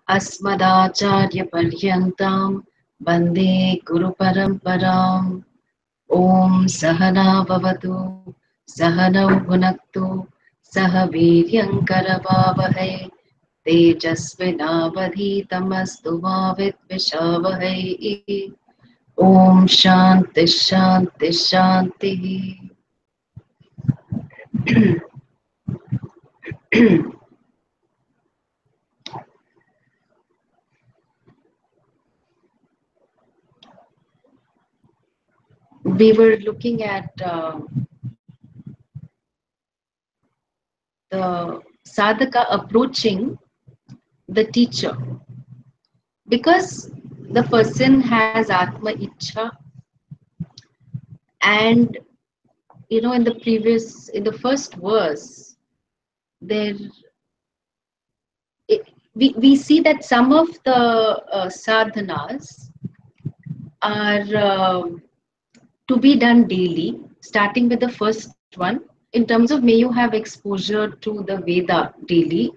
Asmadacharya Paryantam Bande Guru Paramparam. Om Sahana Bhavatu Sahanau Bhunaktu Saha Viryankaravavahai Tejasvinavadhitamastu ma Vidvishavahai. Om Shanti Shanti Shanti. We were looking at the sadhaka approaching the teacher, because the person has atma ichha, and in the first verse there we see that some of the sadhanas are to be done daily, starting with the first one in terms of may you have exposure to the Veda daily,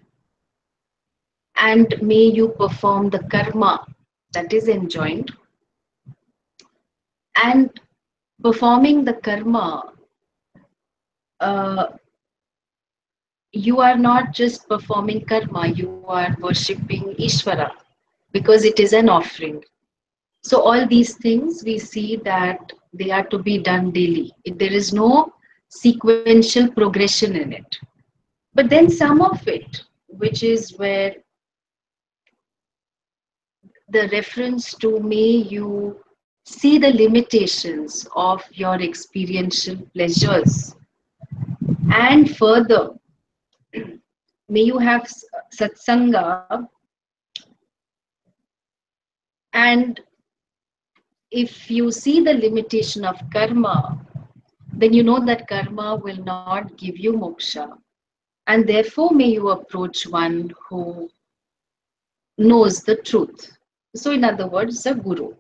and may you perform the karma that is enjoined. And performing the karma, you are not just performing karma, you are worshipping Ishvara because it is an offering. So all these things we see that they are to be done daily. There is no sequential progression in it. But then some of it, which is where the reference to may you see the limitations of your experiential pleasures, and further may you have satsanga, and if you see the limitation of karma, then you know that karma will not give you moksha, and therefore may you approach one who knows the truth. So in other words, a guru.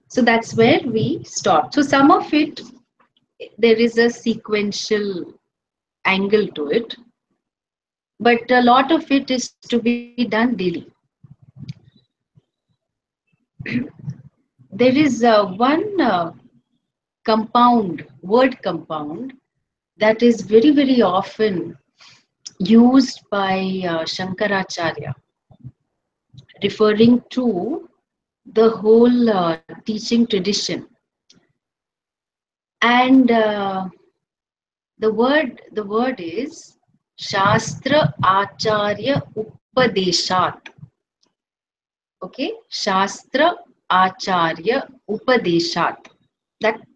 So that's where we stop. So some of it, there is a sequential angle to it, but a lot of it is to be done daily. There is one word compound that is very, very often used by Shankaracharya, referring to the whole teaching tradition. And the word is Shastra Acharya Upadeshat. Okay, Shastra Acharya Upadeshat.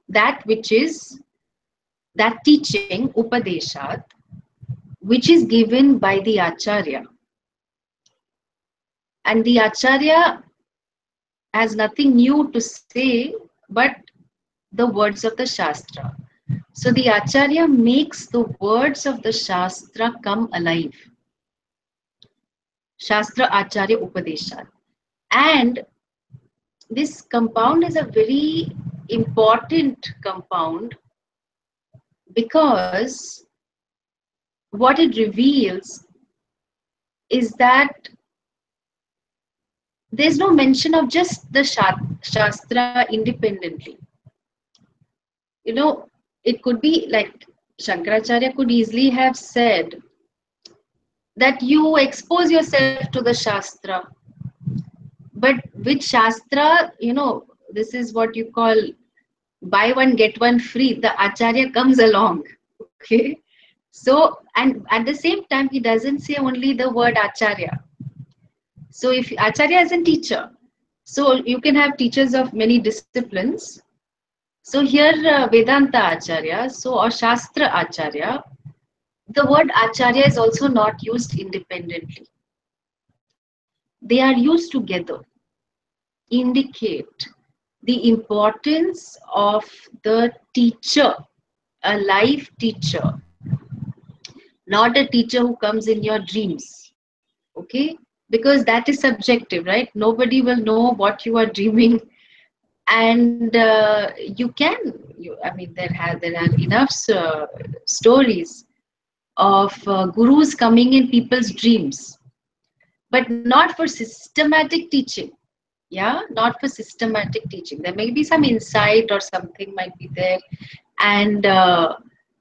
That which is that teaching Upadeshat, which is given by the Acharya. And the Acharya has nothing new to say but the words of the Shastra. So the Acharya makes the words of the Shastra come alive. Shastra Acharya Upadeshat. And this compound is a very important compound because what it reveals is that there's no mention of just the Shastra independently. It could be like Shankaracharya could easily have said that you expose yourself to the Shastra. But with Shastra, this is what you call buy one, get one free. The Acharya comes along. Okay. So, and at the same time, he doesn't say only the word Acharya. So if Acharya is a teacher, so you can have teachers of many disciplines. So here Vedanta Acharya, or Shastra Acharya, the word Acharya is also not used independently. They are used together, indicate the importance of the teacher, a live teacher, not a teacher who comes in your dreams. Okay? Because that is subjective, right? Nobody will know what you are dreaming. And there are enough stories of gurus coming in people's dreams. but not for systematic teaching. Yeah, not for systematic teaching. There may be some insight or something might be there, and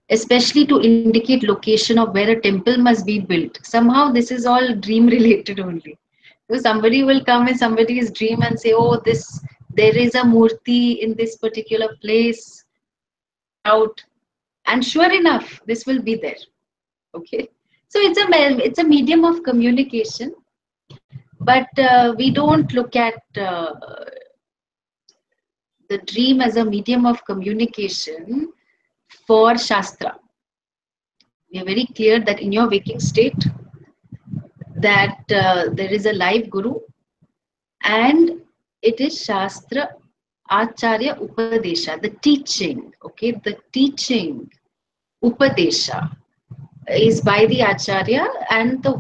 especially to indicate location of where a temple must be built. Somehow this is all dream related only. So somebody will come in somebody's dream and say, oh, this, there is a murti in this particular place, check it out, and sure enough this will be there. Okay, so it's a medium of communication, but we don't look at the dream as a medium of communication for Shastra. We are very clear that in your waking state, that there is a live Guru, and it is Shastra Acharya Upadesha, the teaching. Okay, the teaching Upadesha is by the Acharya, and the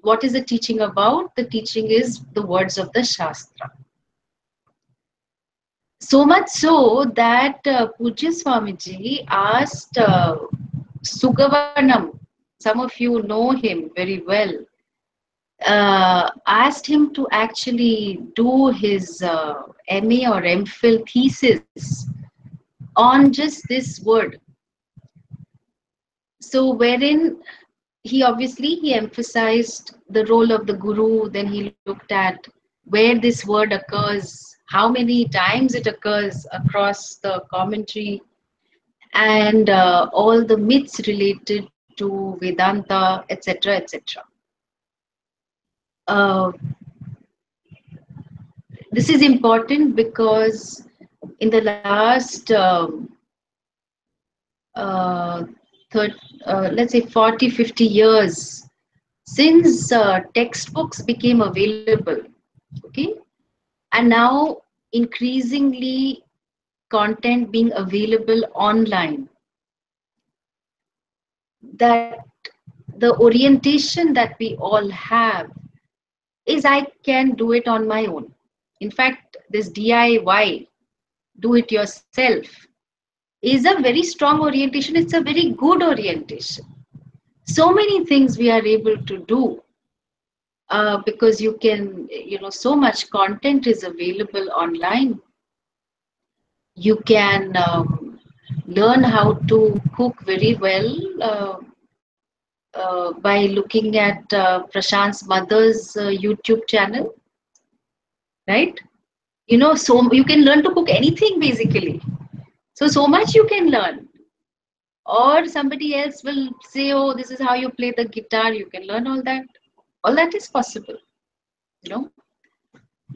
what is the teaching about? The teaching is the words of the Shastra. So much so that Pujya Swamiji asked Sugavanam, some of you know him very well, asked him to actually do his MA or MPhil thesis on just this word. So wherein he emphasized the role of the Guru, then he looked at where this word occurs, how many times it occurs across the commentary, and all the myths related to Vedanta, etc., etc. This is important because in the last let's say 40-50 years since textbooks became available, okay, and now increasingly content being available online, that the orientation that we all have is I can do it on my own. In fact, this DIY, do it yourself, is a very strong orientation. It's a very good orientation. So many things we are able to do because you can, so much content is available online. You can learn how to cook very well by looking at Prashant's mother's YouTube channel, right? So you can learn to cook anything basically. So much you can learn. Or somebody else will say, oh, this is how you play the guitar. You can learn all that. All that is possible,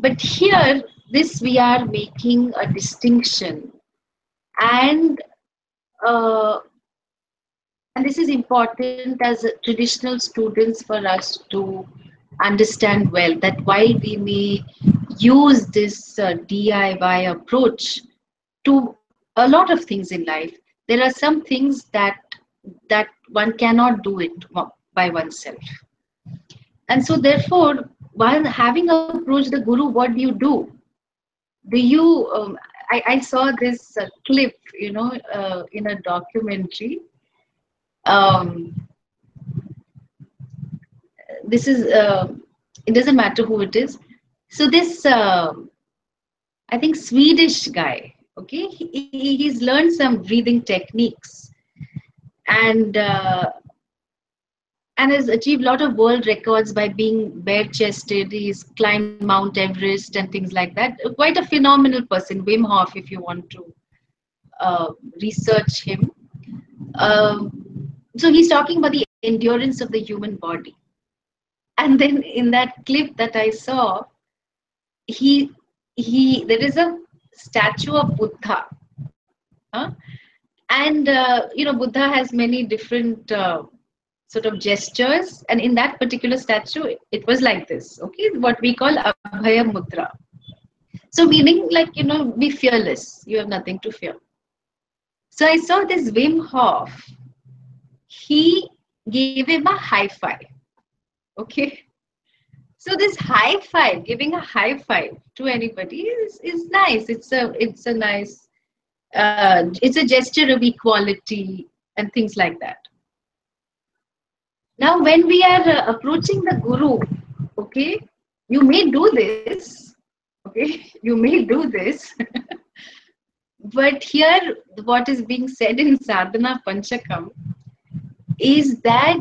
But here, this we are making a distinction, and this is important as traditional students for us to understand well, that while we may use this DIY approach to a lot of things in life, there are some things that one cannot do it by oneself. And so therefore, while having approached the Guru, what do? Do you, I saw this clip, in a documentary. This is, it doesn't matter who it is. So this, I think Swedish guy, okay, he's learned some breathing techniques, and has achieved a lot of world records by being bare-chested. He's climbed Mount Everest and things like that. Quite a phenomenal person, Wim Hof, if you want to research him. So he's talking about the endurance of the human body. And then in that clip that I saw, there is a statue of Buddha. And, Buddha has many different sort of gestures. And in that particular statue, it was like this, okay, what we call Abhaya Mudra. So meaning like, be fearless. You have nothing to fear. So I saw this Wim Hof. He gave him a high five. Okay. So this high five, giving a high five to anybody is nice. It's a nice, it's a gesture of equality and things like that. Now, when we are approaching the Guru, okay, you may do this, okay, you may do this, but here what is being said in Sadhana Panchakam is that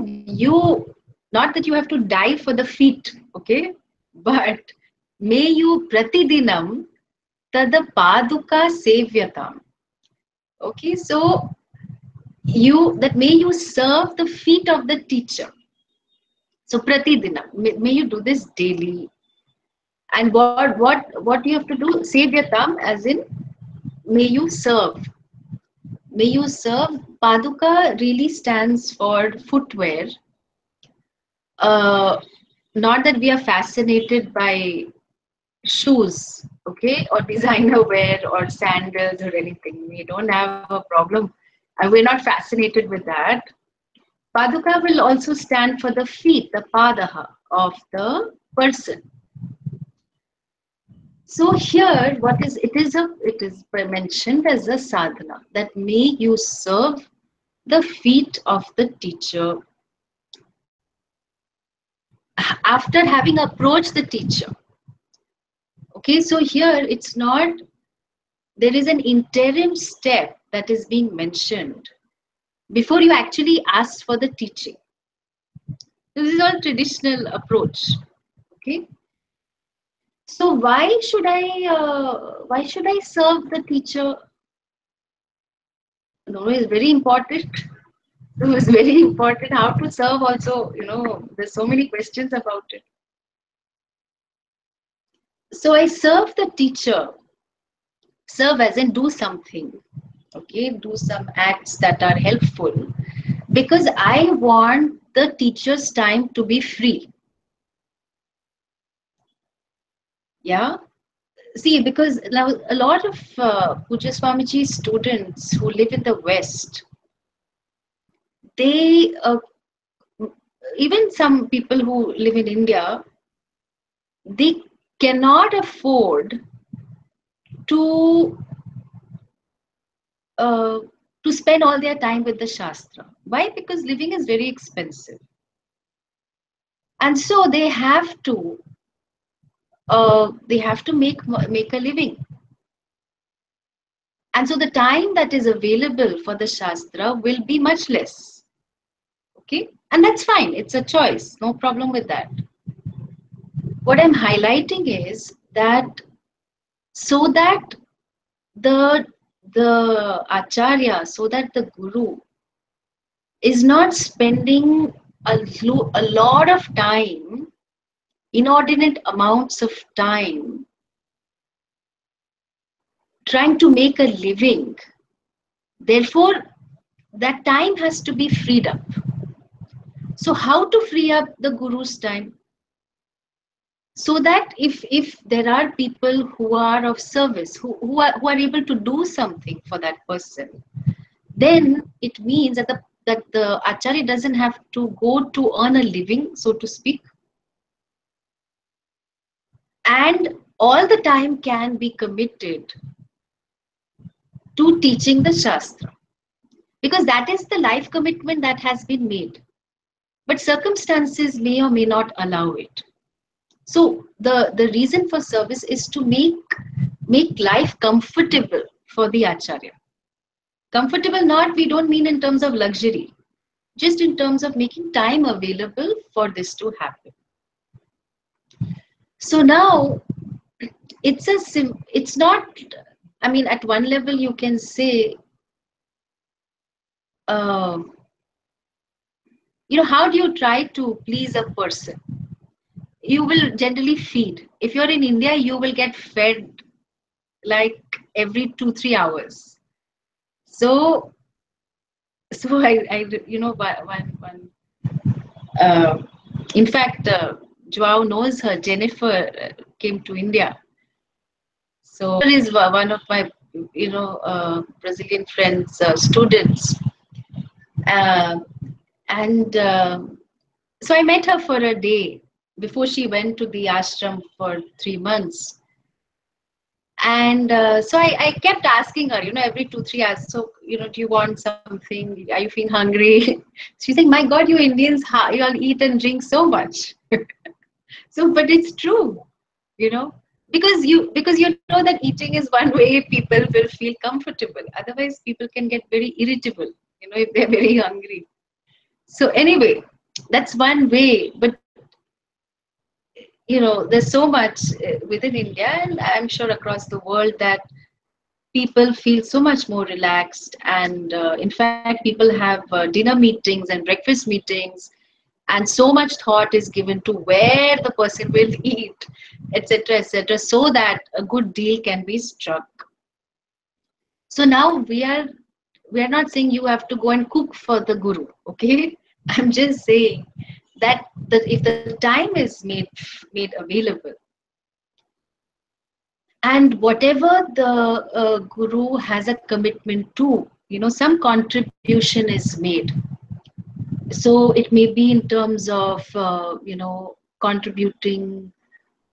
not that you have to die for the feet, okay, but may you pratidinam tada paduka sevyatam. Okay, so that may you serve the feet of the teacher. So pratidinam, may you do this daily. And what you have to do? Sevyatam, as in may you serve. May you serve. Paduka really stands for footwear. Not that we are fascinated by shoes, okay, or designer wear or sandals or anything. We don't have a problem, and we're not fascinated with that. Paduka will also stand for the feet, the padaha of the person. So here, it is mentioned as a sadhana, that may you serve the feet of the teacher after having approached the teacher. Okay, so here it's not, there is an interim step that is being mentioned before you actually ask for the teaching. This is all traditional approach. Okay, so why should I serve the teacher? No, it's very important. It was very important. How to serve also, there's so many questions about it. So I serve the teacher. Serve as in do something. Okay, do some acts that are helpful, because I want the teacher's time to be free. Yeah. See, because now a lot of Pujya Swamiji's students who live in the West, they even some people who live in India, they cannot afford to spend all their time with the Shastra. Why? Because living is very expensive. And so they have to make a living. And so the time that is available for the Shastra will be much less. Okay? And that's fine. It's a choice. No problem with that. What I'm highlighting is that so that the Acharya, so that the Guru is not spending a lot of time, inordinate amounts of time, trying to make a living. Therefore, that time has to be freed up. So how to free up the Guru's time? So that if there are people who are of service, who are able to do something for that person, then it means that the Acharya doesn't have to go to earn a living, so to speak. And all the time can be committed to teaching the Shastra. Because that is the life commitment that has been made. But circumstances may or may not allow it. So the reason for service is to make life comfortable for the Acharya. Comfortable, we don't mean in terms of luxury, just in terms of making time available for this to happen. So now it's not, I mean, at one level you can say, how do you try to please a person? You will generally feed. If you're in India, you will get fed like every 2-3 hours. So I in fact, Joao knows her. Jennifer came to India. So is one of my Brazilian friends, students, and so I met her for a day before she went to the ashram for 3 months. And so I kept asking her, every 2-3 hours, so, do you want something? Are you feeling hungry? She's like, my God, you Indians, you all eat and drink so much. So, but it's true, you know, because you know that eating is one way people will feel comfortable. Otherwise, people can get very irritable, if they're very hungry. So anyway, that's one way. But there's so much within India, and I'm sure across the world, that people feel so much more relaxed. And in fact, people have dinner meetings and breakfast meetings, and so much thought is given to where the person will eat, etc., etc., so that a good deal can be struck. So now we are not saying you have to go and cook for the guru, okay? I'm just saying that if the time is made available, and whatever the guru has a commitment to, some contribution is made. So it may be in terms of contributing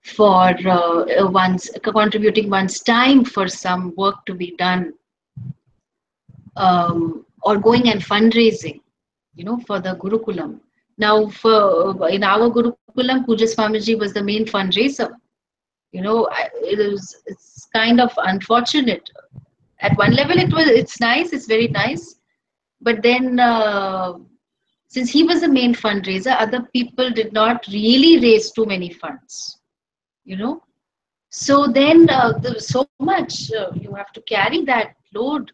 for one's contributing one's time for some work to be done, or going and fundraising, for the Gurukulam. Now, in our Gurukulam, Puja Swamiji was the main fundraiser. It's kind of unfortunate. At one level, it's nice, it's very nice, but then since he was the main fundraiser, other people did not really raise too many funds. So then there's so much you have to carry that load.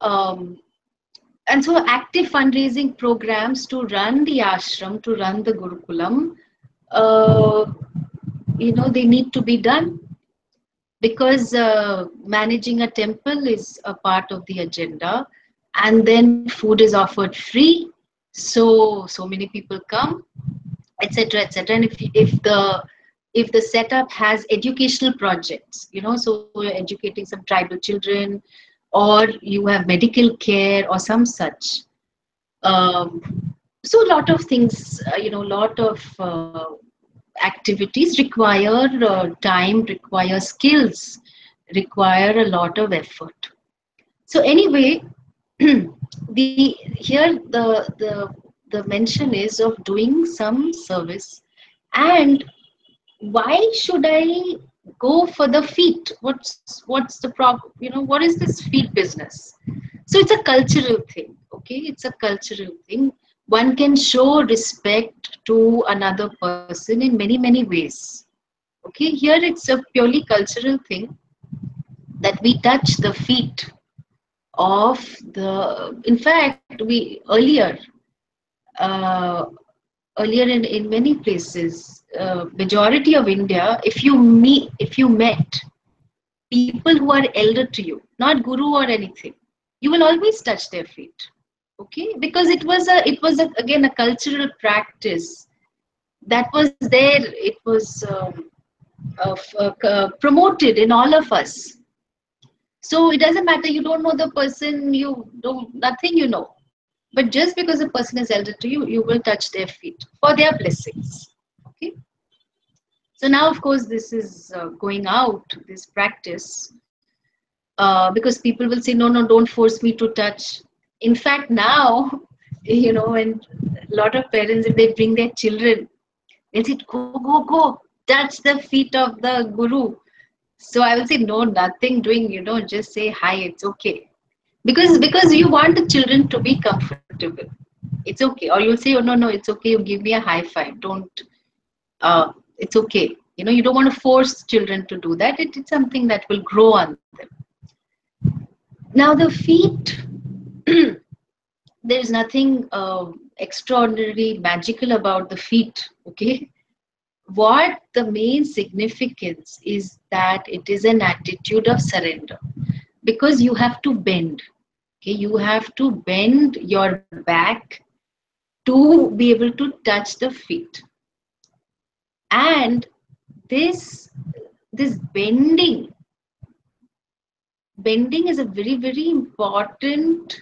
Um, and so active fundraising programs to run the ashram, to run the Gurukulam, uh, they need to be done, because managing a temple is a part of the agenda, and then food is offered free, so many people come, etc., etc. And if the setup has educational projects, so you're educating some tribal children, or you have medical care or some such, so a lot of things, lot of activities require time, require skills, require a lot of effort. So anyway, the mention is of doing some service. And why should I go for the feet? What's the problem? What is this feet business? So it's a cultural thing, okay? It's a cultural thing. One can show respect to another person in many, many ways. Okay, here it's a purely cultural thing, that we touch the feet of in fact, we uh, earlier in many places, majority of India, if you met people who are elder to you, not guru or anything, you will always touch their feet, okay? Because it was again a cultural practice that was there. It was promoted in all of us. So it doesn't matter, you don't know the person, you don't nothing, but just because a person is elder to you, you will touch their feet for their blessings, okay? So now, of course, this is going out, this practice, because people will say, no, no, don't force me to touch. In fact, now, when a lot of parents, if they bring their children, they'll say, go, touch the feet of the guru. So I will say, no, nothing doing, just say hi, it's okay. Because you want the children to be comfortable. It's okay. Or you'll say, oh, no, it's okay, you give me a high five. Don't, it's okay. You don't want to force children to do that. It's something that will grow on them. Now the feet, there's nothing extraordinary, magical about the feet, okay? What the main significance is that it is an attitude of surrender, because you have to bend, okay? You have to bend your back to be able to touch the feet. And this bending is a very, very important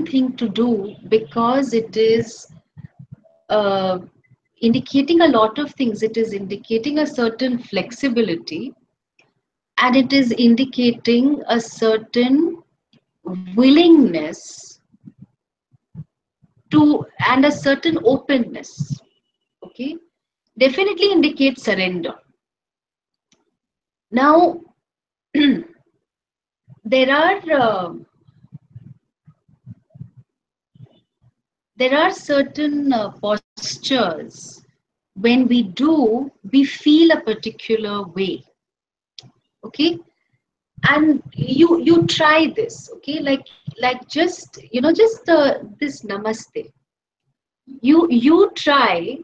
thing to do, because it is indicating a lot of things. It is indicating a certain flexibility, and it is indicating a certain willingness and a certain openness, okay, definitely indicates surrender. Now, there are certain postures. When we do, we feel a particular way, okay, and you try this, okay, like just just this namaste. You try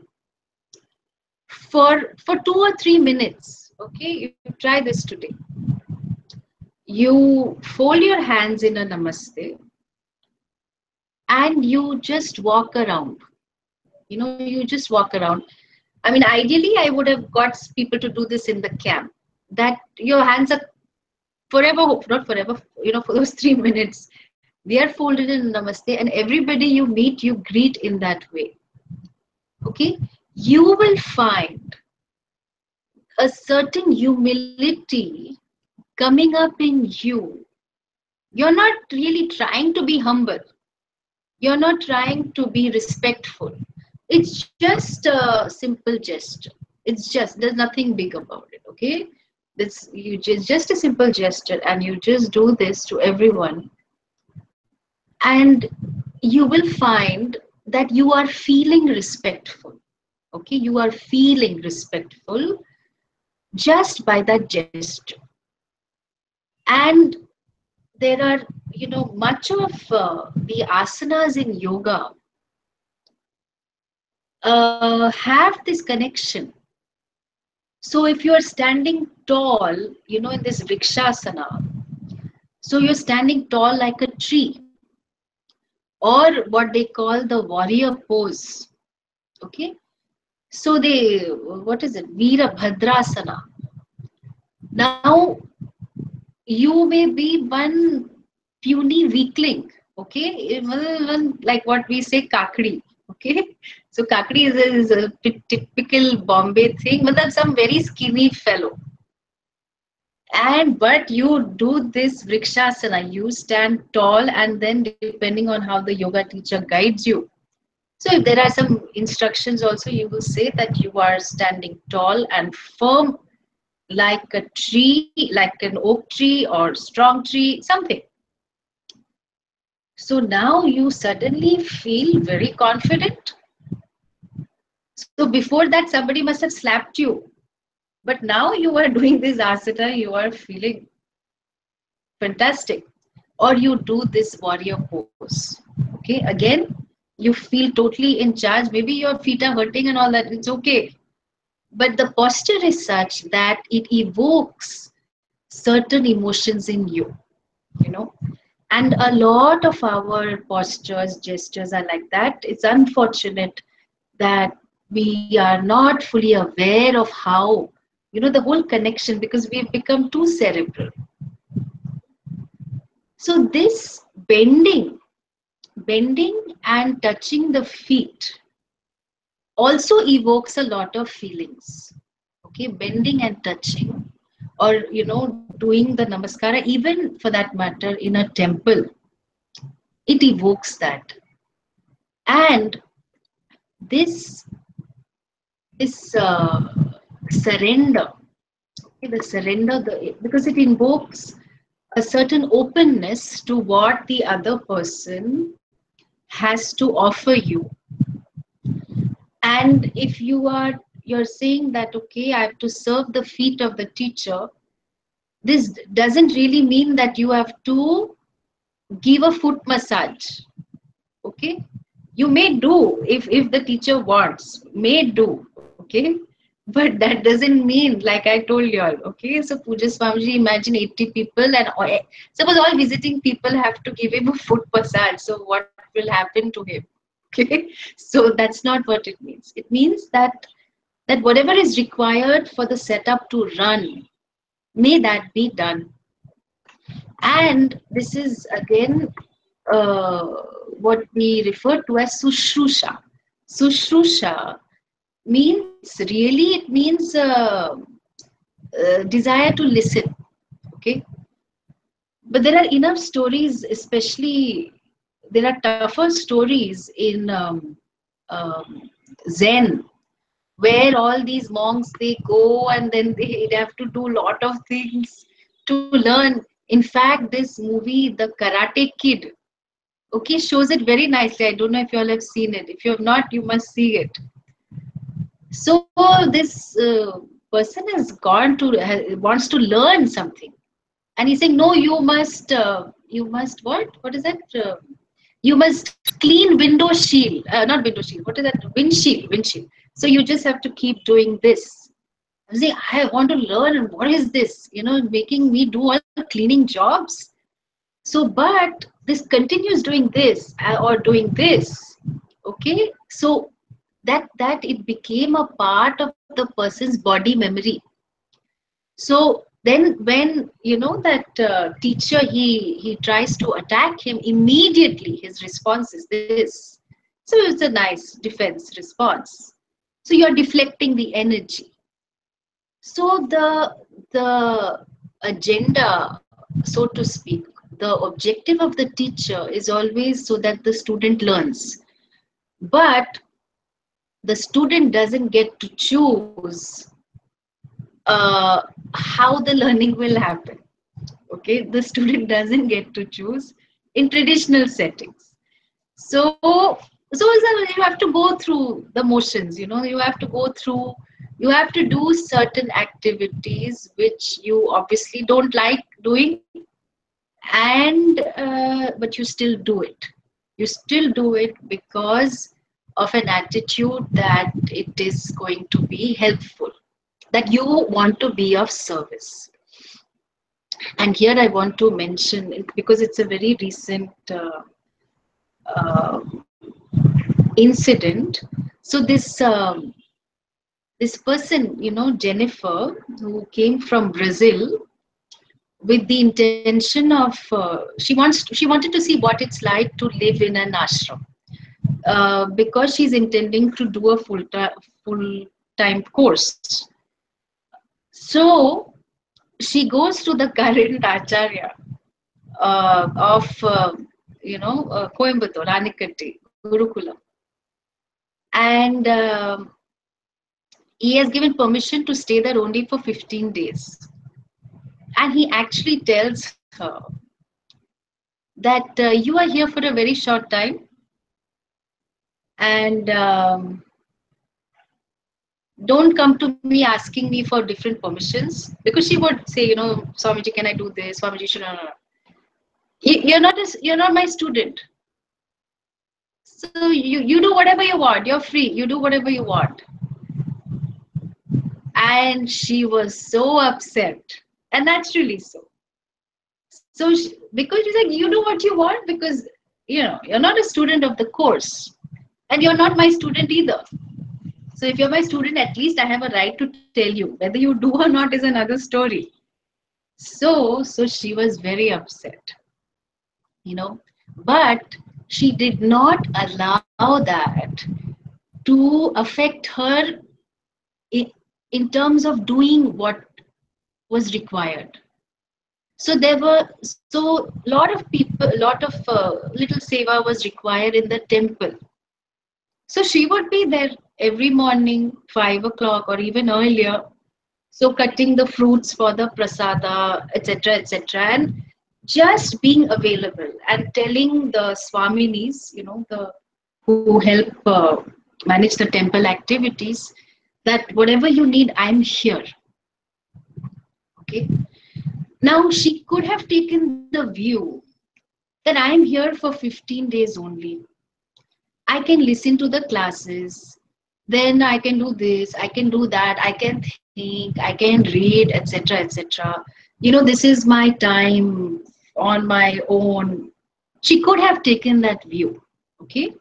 for 2 or 3 minutes, okay. You try this today. You fold your hands in a namaste and you just walk around. You just walk around. I mean, ideally, I would have got people to do this in the camp. That your hands are forever, not forever, for those 3 minutes, they are folded in namaste, and everybody you meet, you greet in that way. Okay? You will find a certain humility coming up in you. You're not really trying to be humble. You're not trying to be respectful. It's just a simple gesture. There's nothing big about it, okay? Just a simple gesture, and you just do this to everyone. And you will find that you are feeling respectful, okay? You are feeling respectful just by that gesture. And there are, much of the asanas in yoga have this connection. So if you are standing tall, in this vrikshasana, so you're standing tall like a tree, or what they call the warrior pose. Okay. So what is it? Veerabhadrasana. Now, you may be one puny weakling, okay? Even like what we say, kakdi, okay? So kakdi is a typical Bombay thing, but some very skinny fellow. But you do this vrikshasana, you stand tall, and then depending on how the yoga teacher guides you. So if there are some instructions also, you will say that you are standing tall and firm like a tree, like an oak tree or strong tree, something. So now you suddenly feel very confident. So before that, somebody must have slapped you. But now you are doing this asana, you are feeling fantastic. Or you do this warrior pose. Okay, again, you feel totally in charge. Maybe your feet are hurting and all that, it's okay. But the posture is such that it evokes certain emotions in you know. And a lot of our postures, gestures are like that. It's unfortunate that we are not fully aware of how, the whole connection, because we've become too cerebral. So this bending and touching the feet also evokes a lot of feelings. Okay, bending and touching, or doing the namaskara, even for that matter in a temple, it evokes that. And this surrender, okay, the surrender, because it invokes a certain openness to what the other person has to offer you. And if you're saying that, okay, I have to serve the feet of the teacher, this doesn't really mean that you have to give a foot massage. Okay, you may do if the teacher wants, may do, okay, but that doesn't mean, like I told you all, okay. So Puja Swamiji, imagine 80 people, and suppose all visiting people have to give him a foot massage, so what will happen to him? Okay, so that's not what it means. It means that whatever is required for the setup to run, may that be done. And this is again what we refer to as sushrusha. Sushrusha means, really, it means desire to listen. Okay, but there are enough stories, especially there are tougher stories in Zen, where all these monks, they go and then they have to do a lot of things to learn. In fact, this movie, The Karate Kid, okay, shows it very nicely. I don't know if you all have seen it. If you have not, you must see it. So this person has gone to wants to learn something, and he's saying, no, you must what is that, you must clean window shield, not window shield, what is that, windshield. So you just have to keep doing this. I say, I want to learn, and what is this, making me do all cleaning jobs. So but this continues doing this, or doing this, okay. So that it became a part of the person's body memory. So then when that teacher, he tries to attack him, immediately his response is this. So it's a nice defense response. So you're deflecting the energy. So the agenda, so to speak, the objective of the teacher is always so that the student learns. But the student doesn't get to choose how the learning will happen. Okay, the student doesn't get to choose in traditional settings. So you have to go through the motions. You have to go through. You have to do certain activities which you obviously don't like doing, and but you still do it. You still do it because of an attitude that it is going to be helpful, that you want to be of service. And here I want to mention it because it's a very recent uh, incident. So this person, Jennifer, who came from Brazil with the intention of she wanted to see what it's like to live in an ashram, because she's intending to do a full time course. So she goes to the current acharya of Coimbatore, Anikatti, Gurukula, and he has given permission to stay there only for 15 days. And he actually tells her that you are here for a very short time, and don't come to me asking me for different permissions, because she would say, Swamiji, can I do this? Swamiji, should I? You're not my student. So you do whatever you want. You're free. You do whatever you want. And she was so upset, and naturally so. So because she's like, you do what you want, because you're not a student of the course, and you're not my student either. So if you're my student, at least I have a right to tell you. Whether you do or not is another story. So she was very upset, but she did not allow that to affect her in terms of doing what was required. So there were a lot of people, a lot of little seva was required in the temple. So she would be there every morning, 5 o'clock or even earlier. So cutting the fruits for the prasada, etc., etc., and just being available and telling the swaminis, the who help manage the temple activities, that whatever you need, I'm here. Okay. Now she could have taken the view that I'm here for 15 days only. I can listen to the classes, then I can do this, I can do that, I can think, I can read, etc., etc. This is my time on my own. She could have taken that view, okay,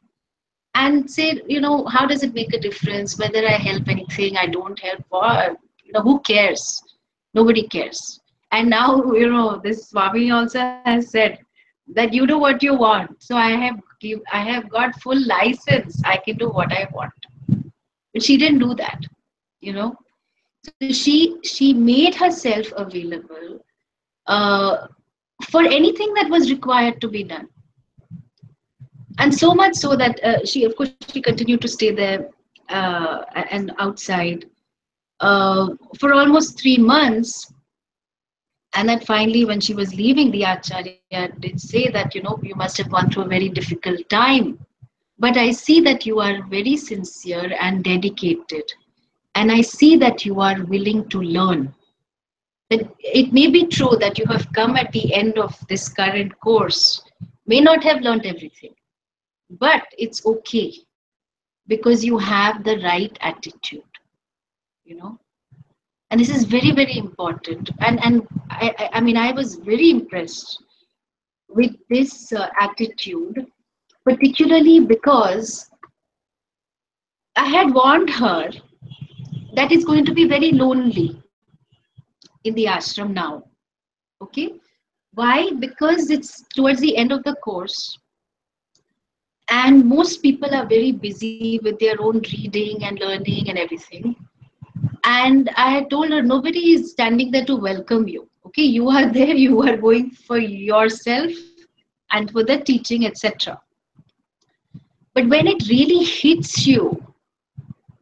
and said, how does it make a difference whether I help anything, I don't help, or who cares? Nobody cares. And now, this Swami also has said that you do what you want. So I have got full license. I can do what I want. But she didn't do that, you know. So she made herself available uh, for anything that was required to be done. And so much so that she continued to stay there and outside for almost 3 months. And then finally, when she was leaving, the Acharya did say that, you must have gone through a very difficult time. But I see that you are very sincere and dedicated. And I see that you are willing to learn. That it may be true that you have come at the end of this current course, may not have learned everything, but it's okay because you have the right attitude, you know. And this is very, very important. And I mean, I was very impressed with this attitude, particularly because I had warned her that it's going to be very lonely in the ashram now. Okay. Why? Because it's towards the end of the course, and most people are very busy with their own reading and learning and everything. And I had told her, nobody is standing there to welcome you. Okay, you are there, you are going for yourself and for the teaching, etc. But when it really hits you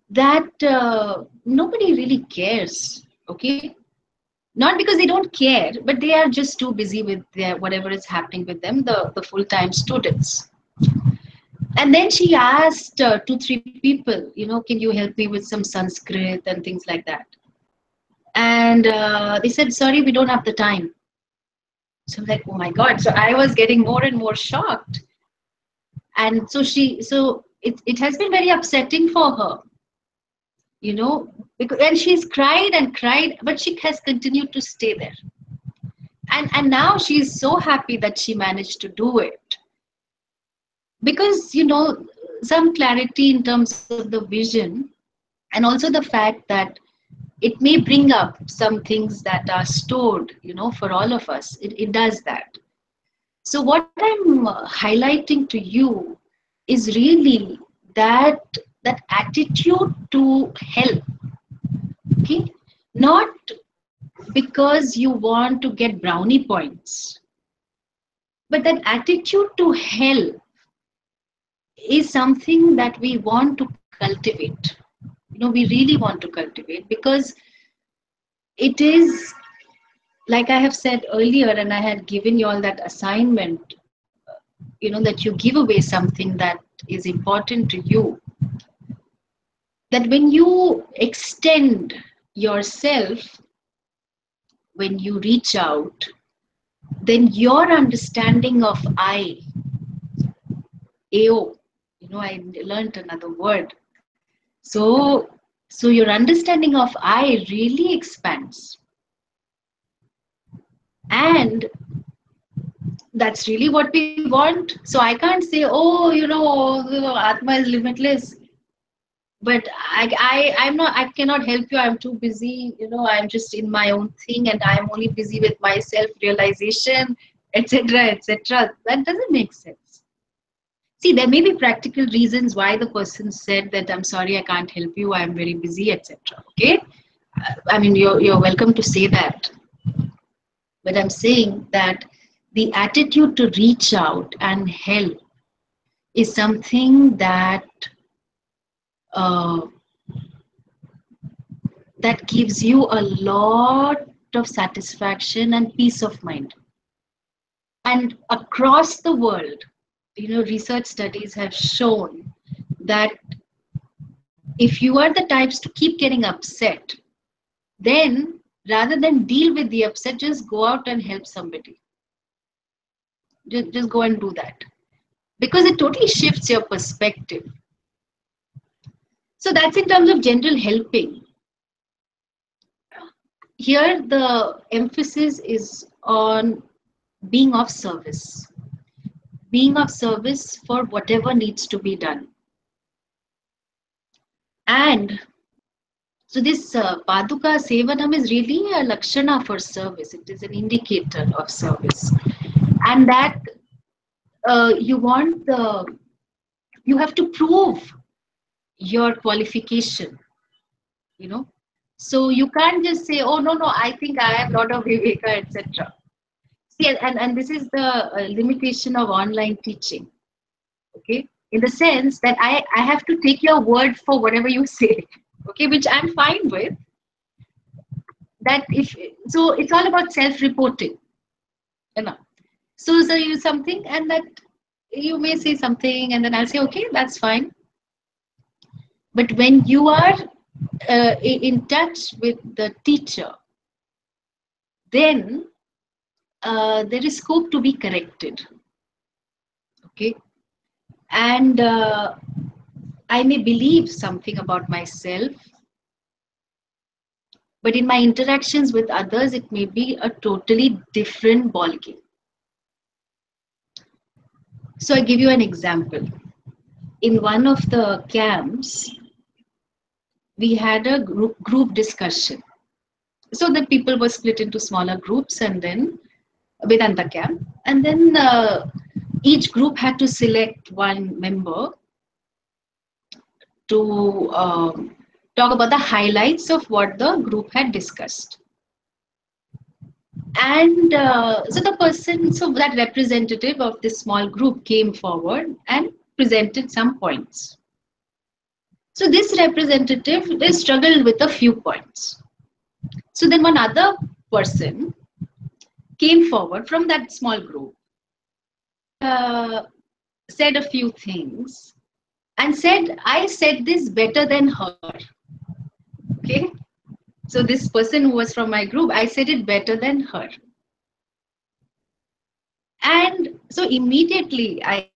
that nobody really cares, okay, not because they don't care, but they are just too busy with their whatever is happening with them, the full-time students. And then she asked 2 3 people, can you help me with some Sanskrit and things like that. And they said, sorry, we don't have the time. So I'm like, oh my God. So I was getting more and more shocked. And so it has been very upsetting for her, because, and she's cried and cried, but she has continued to stay there. And now she's so happy that she managed to do it. Because, some clarity in terms of the vision, and also the fact that it may bring up some things that are stored, for all of us. It does that. So what I'm highlighting to you is really that attitude to help. Okay, not because you want to get brownie points, but that attitude to help is something that we want to cultivate. We really want to cultivate, because it is, like I have said earlier, and I had given you all that assignment, that you give away something that is important to you. That when you extend yourself, when you reach out, then your understanding of AO, I learned another word. So your understanding of I really expands. And that's really what we want. So I can't say, oh, Atma is limitless, but I'm not, I cannot help you, I'm too busy, I'm just in my own thing, and I'm only busy with my self-realization, etc., etc. That doesn't make sense. See, there may be practical reasons why the person said that, I'm sorry, I can't help you, I'm very busy, etc. Okay? I mean, you're welcome to say that. But I'm saying that the attitude to reach out and help is something that that gives you a lot of satisfaction and peace of mind. And across the world, research studies have shown that if you are the types to keep getting upset, then rather than deal with the upset, just go out and help somebody. Just go and do that, because it totally shifts your perspective. So that's in terms of general helping. Here the emphasis is on being of service for whatever needs to be done. And so this Paduka Sevanam is really a lakshana for service. It is an indicator of service. And that you have to prove your qualification, So you can't just say, oh, no, I think I have a lot of viveka, etc. See, and this is the limitation of online teaching. Okay, in the sense that I have to take your word for whatever you say. Okay, which I'm fine with. That if so, it's all about self-reporting. You know. So you something, and that you may say something, and then I'll say, okay, that's fine. But when you are in touch with the teacher, then there is scope to be corrected. Okay, and I may believe something about myself, but in my interactions with others, it may be a totally different ballgame. So I give you an example. In one of the camps, we had a group discussion. So the people were split into smaller groups, and then Vedanta camp, and then each group had to select one member to talk about the highlights of what the group had discussed. And so the person, so that representative of this small group came forward and presented some points. So this representative, they struggled with a few points. So then one other person came forward from that small group, said a few things, and said, I said this better than her. Okay. So this person who was from my group, I said it better than her. And so immediately I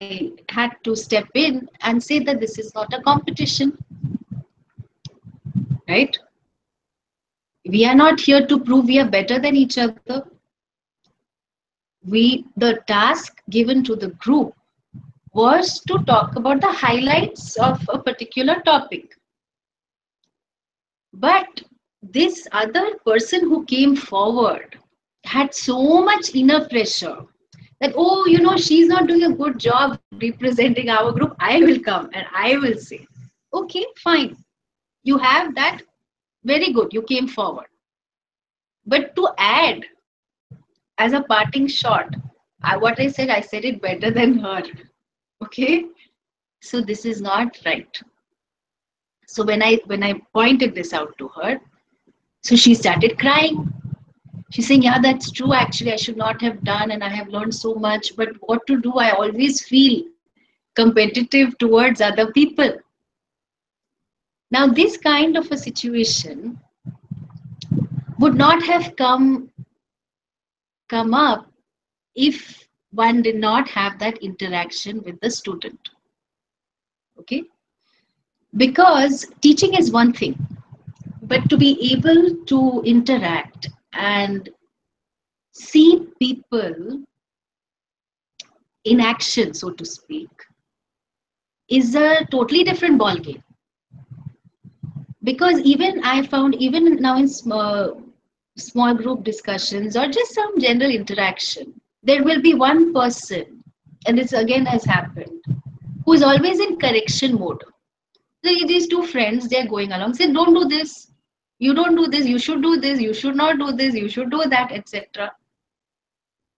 had to step in and say that this is not a competition, right? We are not here to prove we are better than each other. The task given to the group was to talk about the highlights of a particular topic. But this other person who came forward had so much inner pressure that, oh, you know, she's not doing a good job representing our group. I will come and I will say, okay, fine. You have that. Very good. You came forward. But to add as a parting shot, what I said it better than her. Okay. So this is not right. So when I pointed this out to her, so she started crying. She's saying, yeah, that's true. Actually, I should not have done, and I have learned so much. But what to do? I always feel competitive towards other people. Now, this kind of a situation would not have come up if one did not have that interaction with the student. Okay? Because teaching is one thing, but to be able to interact and see people in action, so to speak, is a totally different ballgame. Because even I found, even now in small group discussions or just some general interaction, there will be one person, and this again has happened, who is always in correction mode. So these two friends, they're going along, say, don't do this, you don't do this, you should do this, you should not do this, you should do that, etc.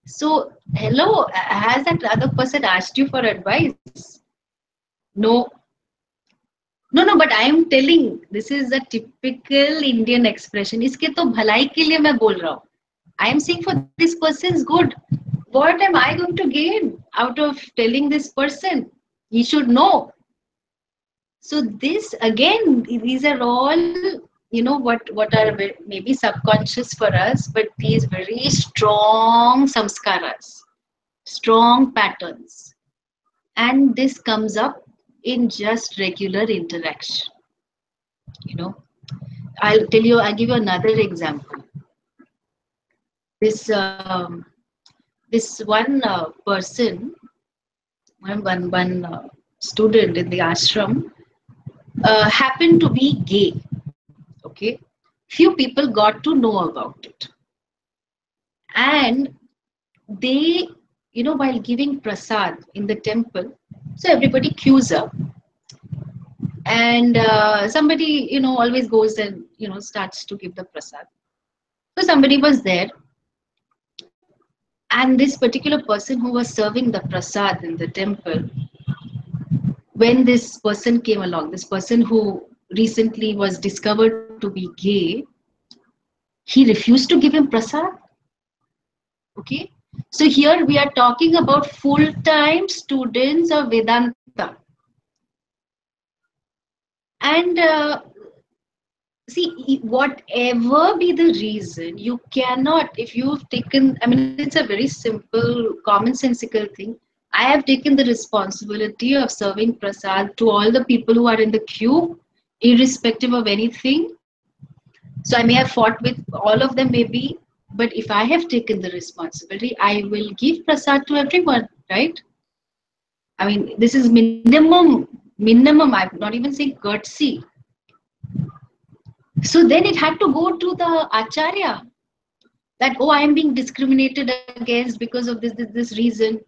So, hello, has that other person asked you for advice? No. No, but I am telling, this is a typical Indian expression. इसके तो भलाई के लिए मैं बोल रहा हूँ. I am saying for this person's good. What am I going to gain out of telling this person? He should know. So this again, these are all, you know, what are maybe subconscious for us, but these very strong samskaras, strong patterns, and this comes up in just regular interaction. You know, I'll give you another example. This one person, one student in the ashram happened to be gay. Okay, few people got to know about it, and they, you know, while giving prasad in the temple, so everybody queues up, and somebody, you know, always goes and, you know, starts to give the prasad. So somebody was there, and this particular person who was serving the prasad in the temple, when this person came along, this person who recently was discovered to be gay, he refused to give him prasad. Okay, so here we are talking about full-time students of Vedanta, and see, whatever be the reason, you cannot, if you've taken, I mean, it's a very simple, commonsensical thing. I have taken the responsibility of serving prasad to all the people who are in the queue, irrespective of anything. So I may have fought with all of them, maybe, but if I have taken the responsibility, I will give prasad to everyone, right? I mean, this is minimum. I'm not even saying courtesy. So then it had to go to the acharya that, oh, I am being discriminated against because of this reason.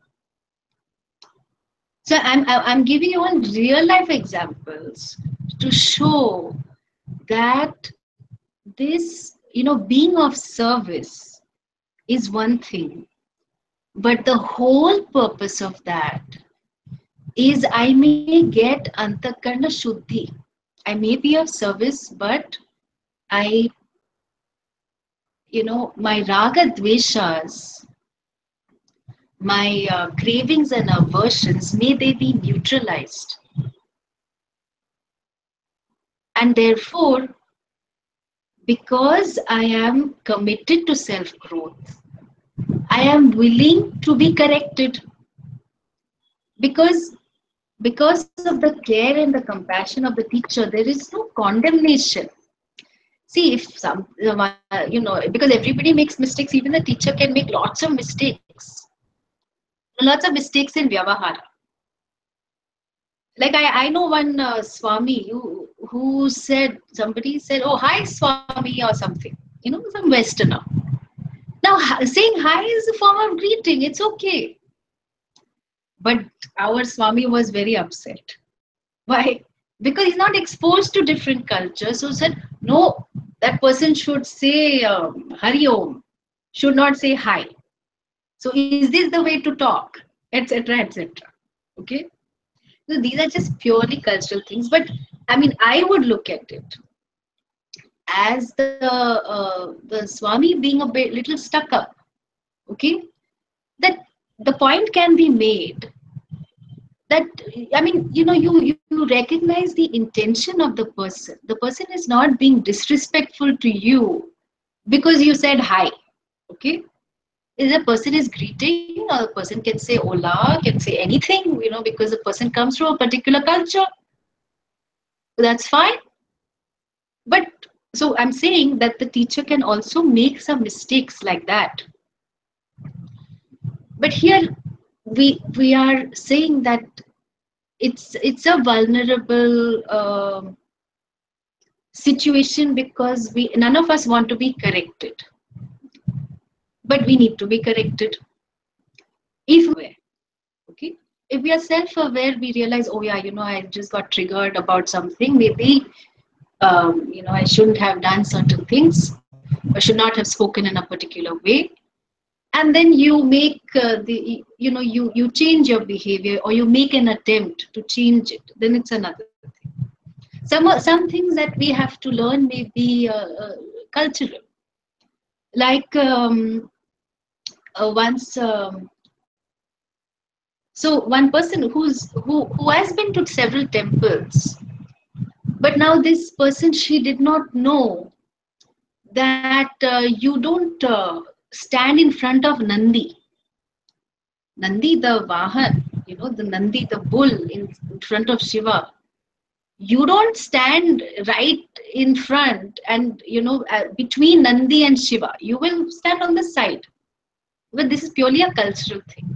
So I'm giving you all real life examples to show that this, being of service is one thing, but the whole purpose of that is I may get antakarna shuddhi. I may be of service, but I, my raga dveshas, my cravings and aversions, may they be neutralized. And therefore, because I am committed to self-growth, I am willing to be corrected. Because of the care and the compassion of the teacher, there is no condemnation. See, if because everybody makes mistakes, even the teacher can make lots of mistakes. Lots of mistakes in Vyavahara. Like I know one Swami who said, somebody said, oh, hi Swami or something, some Westerner. Now, saying hi is a form of greeting, it's okay. But our Swami was very upset. Why? Because he's not exposed to different cultures. So said, no, that person should say Hari Om, should not say hi. So is this the way to talk? Etc. etc. Okay. So these are just purely cultural things. But I mean, I would look at it as the Swami being a bit little stuck up. Okay. That the point can be made that, I mean, you recognize the intention of the person. The person is not being disrespectful to you because you said hi. Okay. If a person is greeting, or a person can say hola, can say anything, because the person comes from a particular culture. That's fine. But so I'm saying that the teacher can also make some mistakes like that. But here we are saying that it's a vulnerable situation because none of us want to be corrected, but we need to be corrected if we're okay. If we are self-aware, we realize, oh yeah, I just got triggered about something. Maybe I shouldn't have done certain things, or should not have spoken in a particular way. And then you make you change your behavior, or you make an attempt to change it. Then it's another thing. Some things that we have to learn may be cultural. Like once. So one person who has been to several temples, but now this person, she did not know that you don't stand in front of Nandi. Nandi, the Vahan, the Nandi, the bull in front of Shiva. You don't stand right in front and, between Nandi and Shiva. You will stand on the side. But this is purely a cultural thing.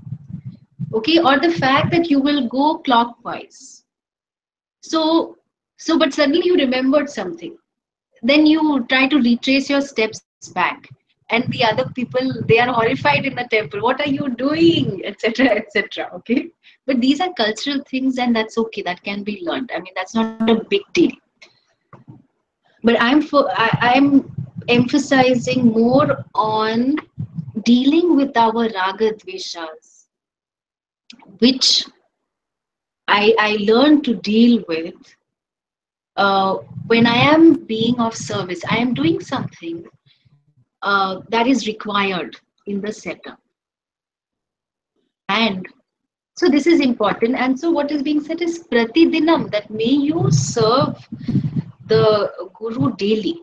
Okay, or the fact that you will go clockwise. So, but suddenly you remembered something. Then you try to retrace your steps back. And the other people, they are horrified in the temple. What are you doing? Etc. etc. Okay. But these are cultural things, and that's okay. That can be learned. I mean, that's not a big deal. But I'm emphasizing more on dealing with our raga dveshas, which I learned to deal with when I am being of service. I am doing something that is required in the setup. And so this is important. And so what is being said is pratidinam, that may you serve the Guru daily.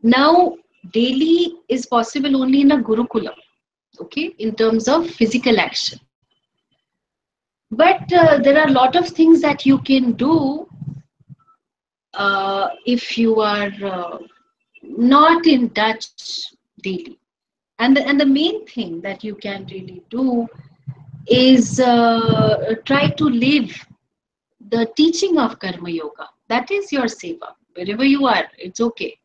Now, daily is possible only in a Gurukulam, okay, in terms of physical action. But there are a lot of things that you can do if you are not in touch daily. And the main thing that you can really do is try to live the teaching of Karma Yoga. That is your seva. Wherever you are, it's okay.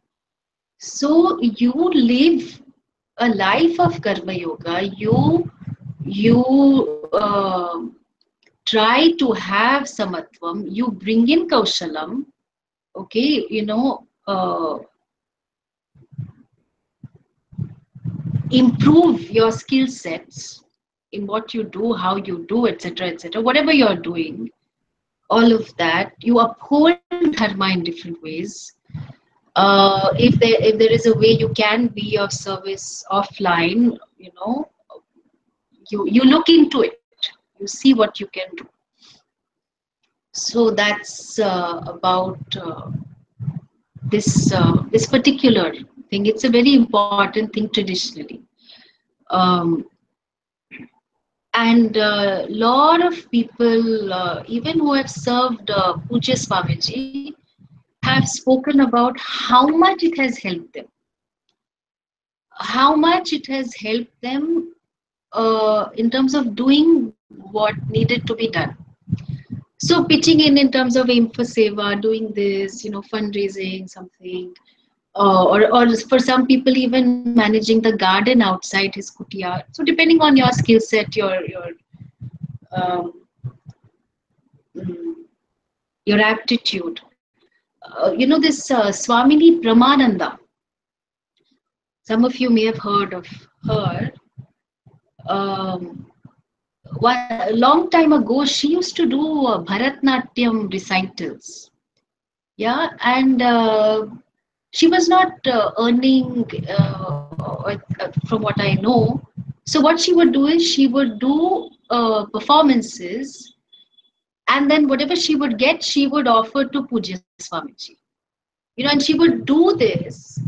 So you live a life of Karma Yoga. You try to have samatvam. You bring in kaushalam. Okay, improve your skill sets in what you do, how you do, etc., etc. Whatever you're doing, all of that, you uphold dharma in different ways. If there is a way you can be of service offline, you look into it. You see what you can do. So that's about this particular thing. It's a very important thing traditionally. And a lot of people, even who have served Pujya Swamiji, have spoken about how much it has helped them. How much it has helped them in terms of doing what needed to be done. So pitching in terms of aim for seva, doing this, fundraising something, or for some people even managing the garden outside his kutia. So depending on your skill set, um, your aptitude. This Swamini Brahmananda. Some of you may have heard of her. A long time ago, she used to do Bharatnatyam recitals. Yeah, and she was not earning, from what I know. So what she would do is she would do performances, and then whatever she would get, she would offer to Pujya Swamiji. And she would do this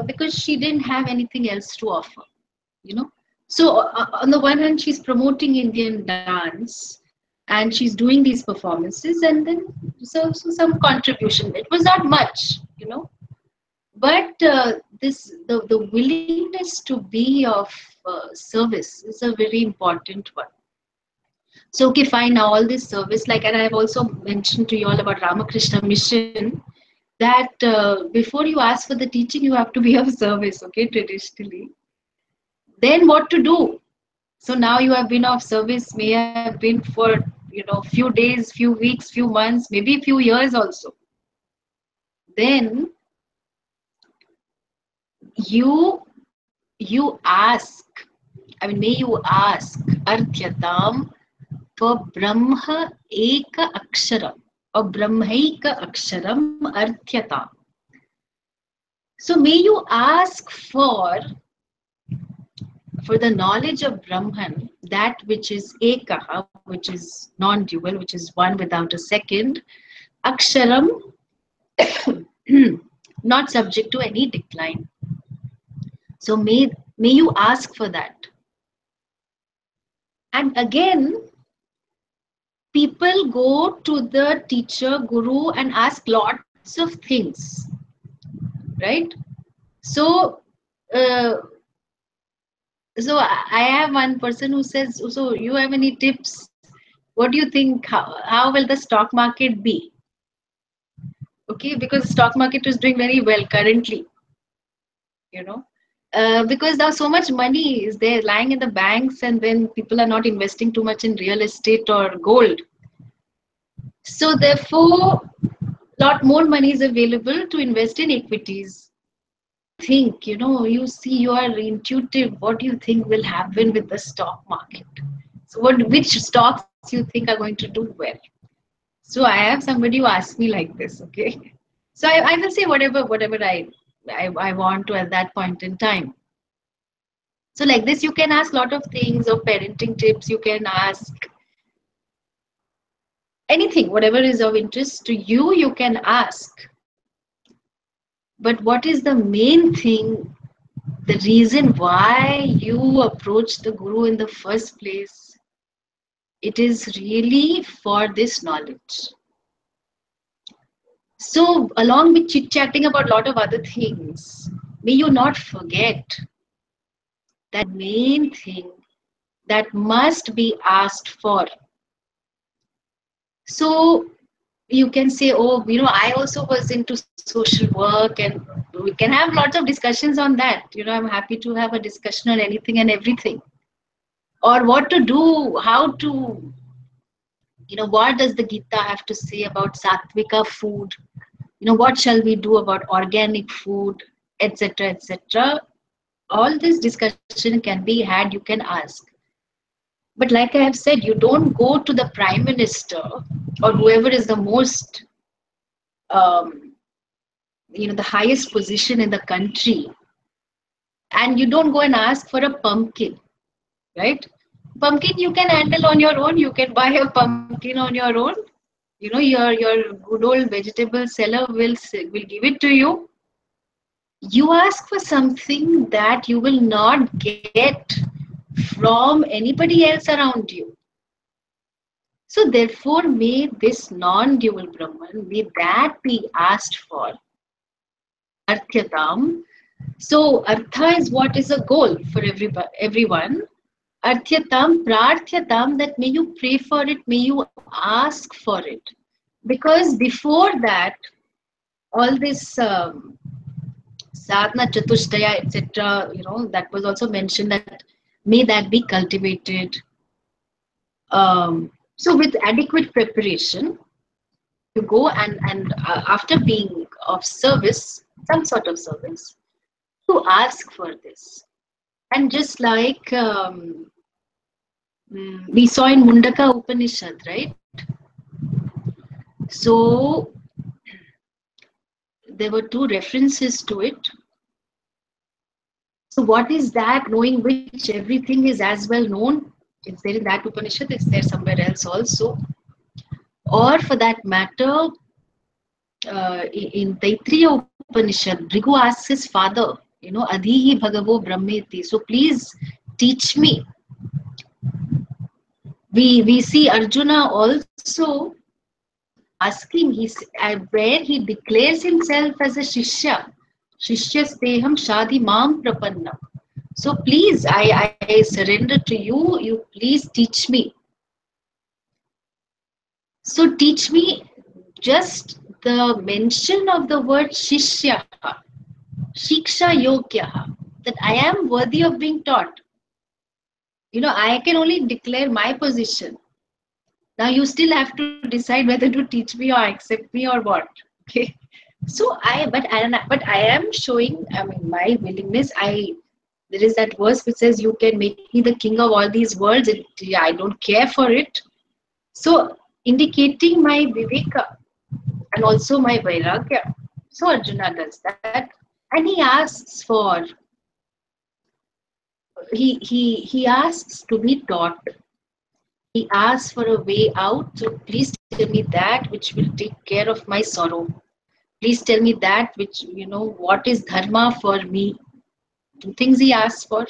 because she didn't have anything else to offer. So on the one hand, she's promoting Indian dance, and she's doing these performances, and then so some contribution. It was not much, but the willingness to be of service is a very important one. So okay, fine. Now all this service, and I have also mentioned to you all about Ramakrishna Mission, that before you ask for the teaching, you have to be of service. Okay, traditionally. Then what to do? So now you have been of service, may have been for few days, few weeks, few months, maybe a few years also. Then you ask, may you ask Arthyatam for Brahma Eka Aksharam or Brahmaika Aksharam Arthyatam. So may you ask for the knowledge of Brahman, that which is Ekaha, which is non-dual, which is one without a second, Aksharam, not subject to any decline. So may you ask for that. And again, people go to the teacher, guru, and ask lots of things, right? So I have one person who says, so you have any tips? What do you think? How will the stock market be? Okay, because the stock market is doing very well currently, because now so much money is there lying in the banks, and then people are not investing too much in real estate or gold. So therefore, lot more money is available to invest in equities. Think, you see, you are intuitive. What do you think will happen with the stock market? So which stocks you think are going to do well. So I have somebody who asks me like this, okay? So I will say whatever I want to at that point in time. So like this, you can ask a lot of things of parenting tips. You can ask anything, whatever is of interest to you, you can ask. But what is the main thing, the reason why you approach the Guru in the first place? It is really for this knowledge. So along with chit-chatting about a lot of other things, may you not forget that main thing that must be asked for. So you can say, oh, I also was into social work, and we can have lots of discussions on that. I'm happy to have a discussion on anything and everything. Or what to do, how to, what does the Gita have to say about Sattvika food? What shall we do about organic food, etc., etc. All this discussion can be had, you can ask. But like I have said, you don't go to the prime minister or whoever is the most the highest position in the country, and you don't go and ask for a pumpkin, right? Pumpkin you can handle on your own. You can buy a pumpkin on your own. Your good old vegetable seller will give it to you. You ask for something that you will not get from anybody else around you. So therefore, may this non-dual Brahman, may that be asked for. Arthyatam. So artha is what is a goal for everyone. Arthyatam, prarthyatam, that may you pray for it, may you ask for it. Because before that, all this sadhana, chatushtaya, etc., that was also mentioned, that may that be cultivated. So with adequate preparation, you go and after being of service, some sort of service, to ask for this. And just like we saw in Mundaka Upanishad, right? So there were two references to it. So what is that? Knowing which everything is as well known. It's there in that Upanishad, it's there somewhere else also. Or for that matter, in Taittiriya Upanishad, Bhrigu asks his father, Adhihi Bhagavo Brahmeti. So please teach me. We see Arjuna also asking, where he declares himself as a Shishya. Shishyasteham Shadi Mam Prapanna. So please, I surrender to you. You please teach me. So teach me, just the mention of the word Shishya, Shiksha Yogya, that I am worthy of being taught. I can only declare my position. Now you still have to decide whether to teach me or accept me or what. Okay. So but I am showing, my willingness. There is that verse which says, you can make me the king of all these worlds. I don't care for it. So indicating my viveka and also my vairagya. So Arjuna does that, and he asks for. He asks to be taught. He asks for a way out. So please tell me that which will take care of my sorrow. Please tell me that which, what is dharma for me. Two things he asks for.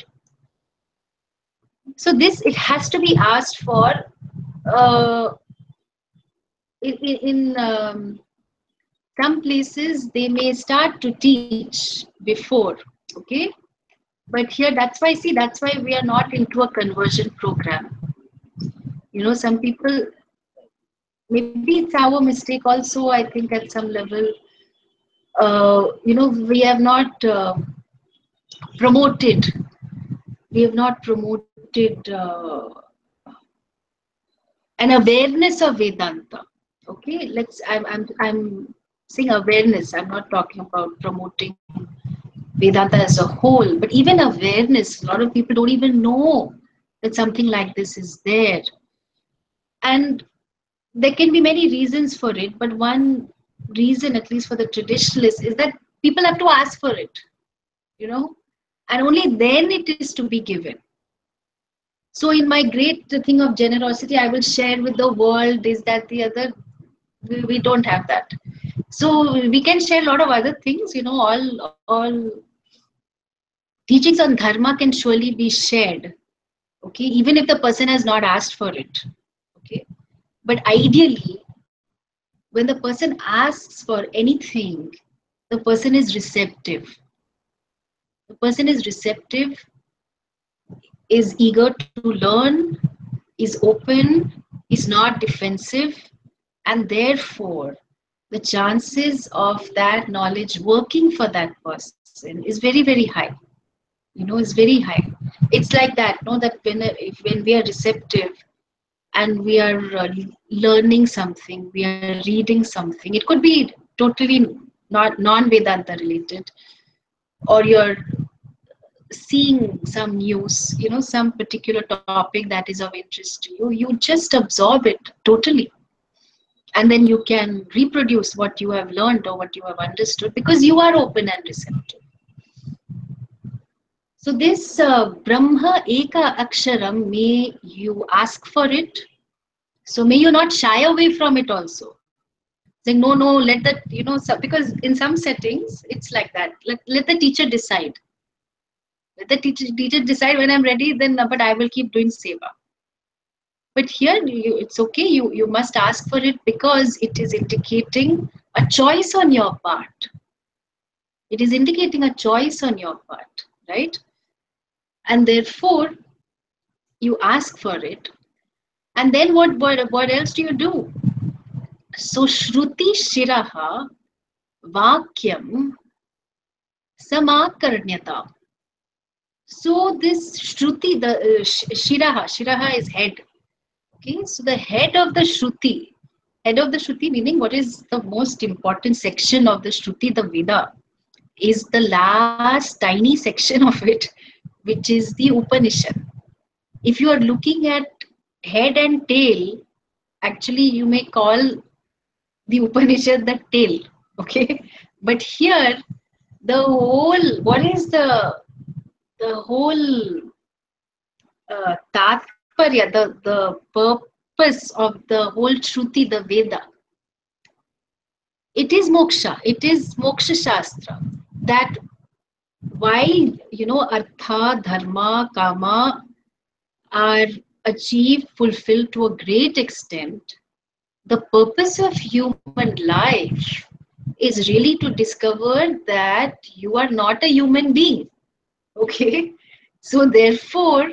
So this, it has to be asked for in some places. They may start to teach before, okay? But here, that's why we are not into a conversion program. Some people, maybe it's our mistake also, I think at some level, we have not promoted an awareness of Vedanta. Okay, I'm saying awareness. I'm not talking about promoting Vedanta as a whole, but even awareness. A lot of people don't even know that something like this is there. And there can be many reasons for it, but one reason, at least for the traditionalists, is that people have to ask for it, you know, and only then it is to be given. So in my great thing of generosity, I will share with the world, is that the other, we don't have that. So we can share a lot of other things, you know, all teachings on dharma can surely be shared, okay, even if the person has not asked for it, okay. But ideally, when the person asks for anything, the person is receptive. The person is receptive, is eager to learn, is open, is not defensive, and therefore the chances of that knowledge working for that person is very, very high. You know, is very high. It's like that, no, that when we are receptive and we are learning something, we are reading something, it could be totally not non-Vedanta related, or you're seeing some news, you know, some particular topic that is of interest to you, you just absorb it totally, and then you can reproduce what you have learned or what you have understood because you are open and receptive. So this Brahma Eka Aksharam, may you ask for it. So may you not shy away from it also. Saying, no, no, let that, you know, because in some settings, it's like that. Let the teacher decide. Let the teacher decide when I'm ready, then, but I will keep doing seva. But here, it's okay. You must ask for it because it is indicating a choice on your part. It is indicating a choice on your part, right? And therefore, you ask for it. And then what else do you do? So, Shruti Shiraha Vakyam Samakarnyata. So, this Shruti, the Shiraha is head. Okay, so the head of the Shruti meaning what is the most important section of the Shruti, the Veda, is the last tiny section of it, which is the Upanishad. If you are looking at head and tail, actually you may call the Upanishad the tail, okay? But here, the whole, what is the whole tatparya, the purpose of the whole Shruti, the Veda? It is moksha. It is moksha shastra. That while, you know, artha, dharma, kama are achieved, fulfilled to a great extent, the purpose of human life is really to discover that you are not a human being. Okay? So therefore,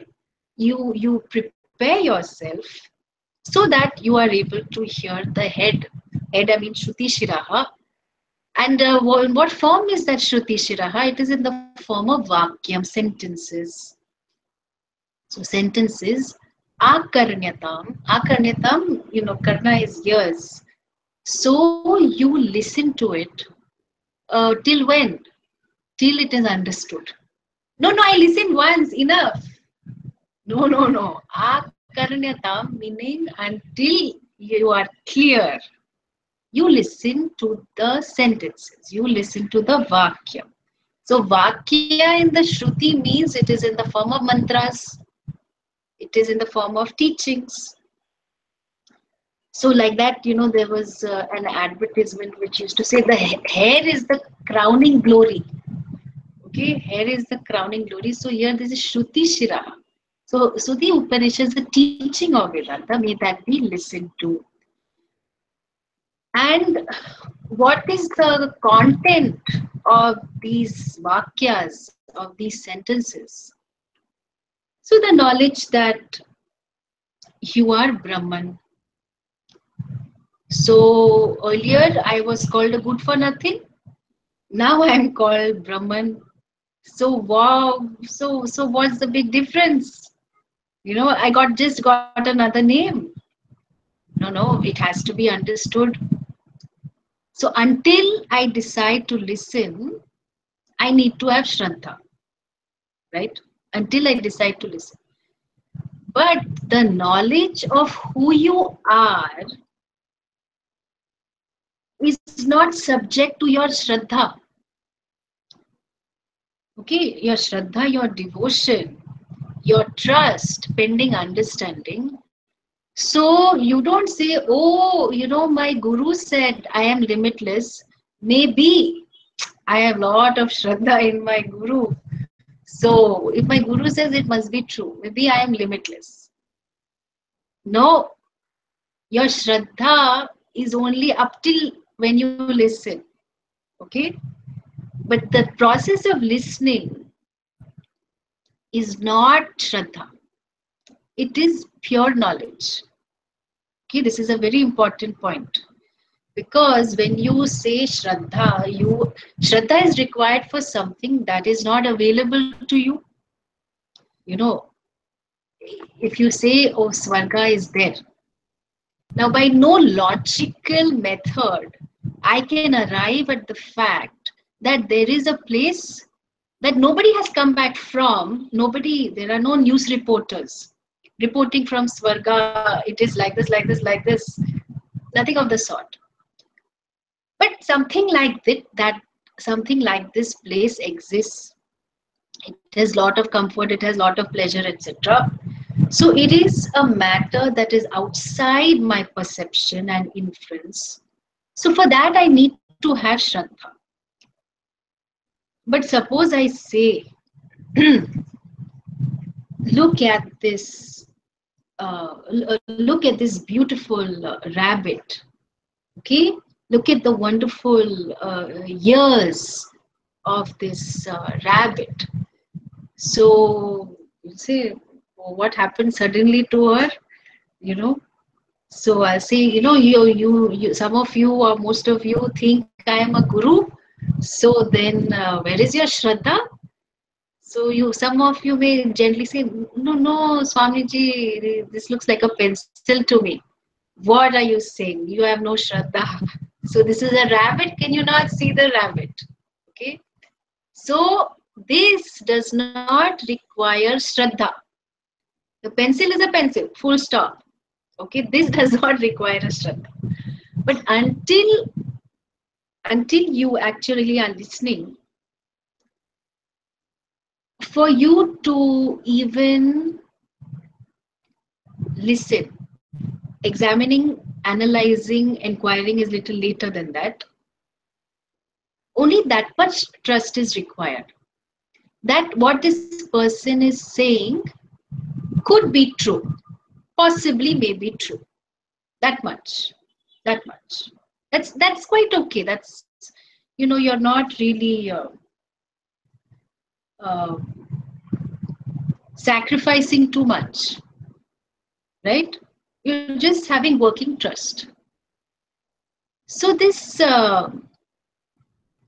you prepare yourself so that you are able to hear the head. Head, I mean Shruti Shiraha. And in what form is that Shruti Shiraha? It is in the form of Vakyam, sentences. So sentences, Akarnyatam. Akarnyatam, you know, Karna is ears. So you listen to it till when? Till it is understood. No, no, I listened once, enough. No, no, no. Akarnyatam meaning until you are clear. You listen to the sentences. You listen to the Vakya. So Vakya in the Shruti means it is in the form of mantras. It is in the form of teachings. So like that, you know, there was an advertisement which used to say the hair is the crowning glory. Okay, hair is the crowning glory. So here this is Shruti Shiraha. So the Upanishads, the teaching of Vedanta, may that be listened to. And what is the content of these vakyas, of these sentences? So the knowledge that you are Brahman. So earlier I was called a good for nothing. Now I am called Brahman. So wow, so what's the big difference? You know, I just got another name. No, it has to be understood. So until I decide to listen, I need to have Shraddha, right? Until I decide to listen. But the knowledge of who you are is not subject to your Shraddha. Okay, your Shraddha, your devotion, your trust, pending understanding. So you don't say, oh, my guru said I am limitless. Maybe I have a lot of Shraddha in my guru. So if my guru says it must be true, maybe I am limitless. No, your Shraddha is only up till when you listen. Okay? But the process of listening is not Shraddha. It is pure knowledge. Okay, this is a very important point. Because when you say Shraddha is required for something that is not available to you. You know, if you say, oh, Swarga is there. Now, by no logical method, I can arrive at the fact that there is a place that nobody has come back from. There are no news reporters reporting from Swarga, it is like this, like this, like this. Nothing of the sort. But something like this place exists. It has lot of comfort, it has lot of pleasure, etc. So it is a matter that is outside my perception and inference. So for that I need to have Shraddha. But suppose I say, look at this beautiful rabbit. Okay, look at the wonderful ears of this rabbit. So you say, oh, what happened suddenly to her? So I say, you, some of you or most of you think I am a guru. So then, where is your Shraddha? So some of you may gently say, no, Swamiji, this looks like a pencil to me. What are you saying? You have no Shraddha. So this is a rabbit. Can you not see the rabbit? Okay. So this does not require Shraddha. The pencil is a pencil, full stop. Okay. This does not require a Shraddha. But until you actually are listening, for you to even listen, examining, analyzing, inquiring is little later than that. Only that much trust is required. That what this person is saying could be true, possibly may be true. That much. That's quite okay. That's, you're not really uh, sacrificing too much, right? You're just having working trust. So this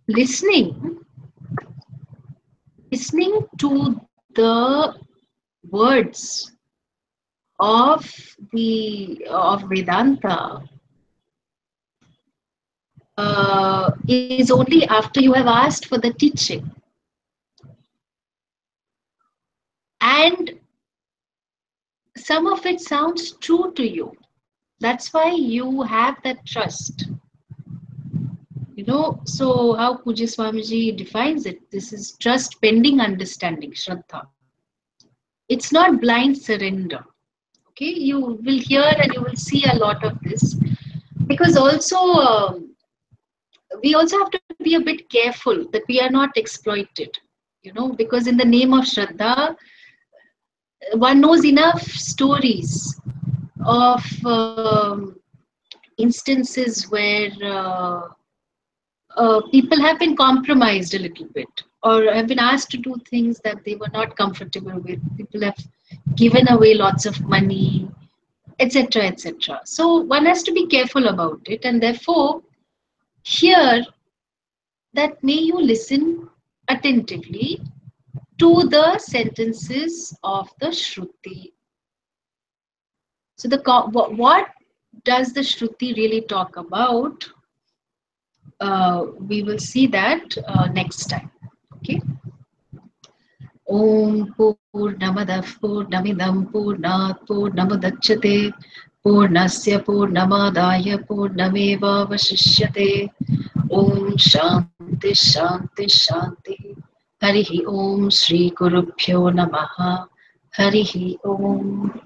listening to the words of Vedanta is only after you have asked for the teaching. And some of it sounds true to you. That's why you have that trust. So how Pujya Swamiji defines it, this is trust pending understanding, Shraddha. It's not blind surrender. Okay, you will hear and you will see a lot of this. Because also, we also have to be a bit careful that we are not exploited. Because in the name of Shraddha, one knows enough stories of instances where people have been compromised a little bit or have been asked to do things that they were not comfortable with. People have given away lots of money, etc., etc. So one has to be careful about it, and therefore here that may you listen attentively to the sentences of the Shruti. So what does the Shruti really talk about? We will see that next time. Okay. Om Purnamadah Purnamidam Purnat Purnamudachyate Purnasya Purnamadaya Purnameva Vashishyate. Om Shanti Shanti Shanti. Harihi Om Shri Gurubhyo Namaha. Harihi Om.